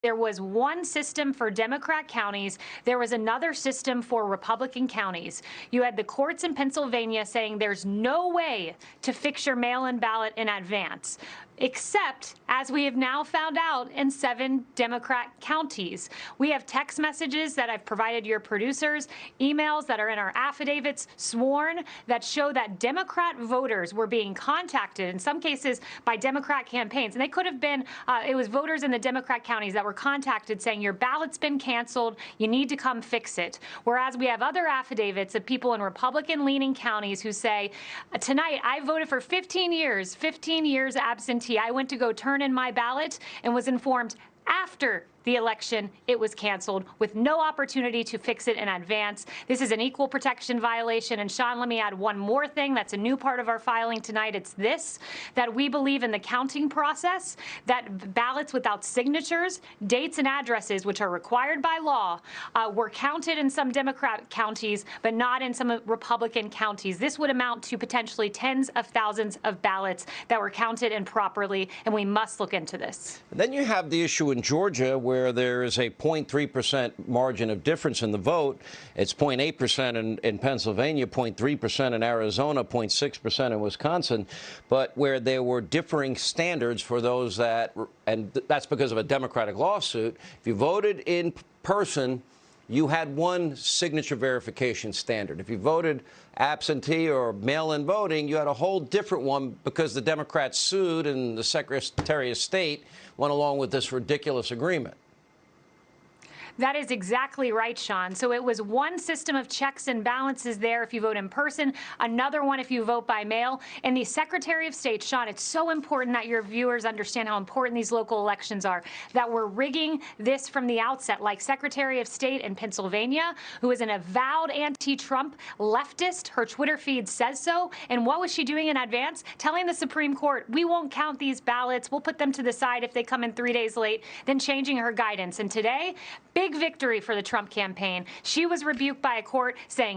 There was one system for Democrat counties. There was another system for Republican counties. You had the courts in Pennsylvania saying there's no way to fix your mail-in ballot in advance, except, as we have now found out, in 7 Democrat counties. We have text messages that I've provided your producers, emails that are in our affidavits, sworn, that show that Democrat voters were being contacted, in some cases by Democrat campaigns. And they could have been, it was voters in the Democrat counties that were contacted saying, your ballot's been canceled, you need to come fix it. Whereas we have other affidavits of people in Republican-leaning counties who say, tonight, I voted for 15 years absentee. I went to go turn in my ballot and was informed after the election it was canceled, with no opportunity to fix it in advance. This is an equal protection violation. And Sean, let me add one more thing that's a new part of our filing tonight. It's this, that we believe in the counting process, that ballots without signatures, dates, and addresses, which are required by law, were counted in some Democrat counties, but not in some Republican counties. This would amount to potentially tens of thousands of ballots that were counted improperly, and we must look into this. Then you have the issue in Georgia where there is a 0.3% margin of difference in the vote. It's 0.8% in Pennsylvania, 0.3% in Arizona, 0.6% in Wisconsin, but where there were differing standards for those that, and that's because of a Democratic lawsuit. If you voted in person, you had one signature verification standard. If you voted absentee or mail-in voting, you had a whole different one because the Democrats sued and the Secretary of State went along with this ridiculous agreement. That is exactly right, Sean. So it was one system of checks and balances there if you vote in person, another one if you vote by mail. And the Secretary of State, Sean, it's so important that your viewers understand how important these local elections are, that we're rigging this from the outset, like Secretary of State in Pennsylvania, who is an avowed anti-Trump leftist. Her Twitter feed says so. And what was she doing in advance? Telling the Supreme Court, we won't count these ballots. We'll put them to the side if they come in 3 days late, then changing her guidance. And today, big victory for the Trump campaign. She was rebuked by a court saying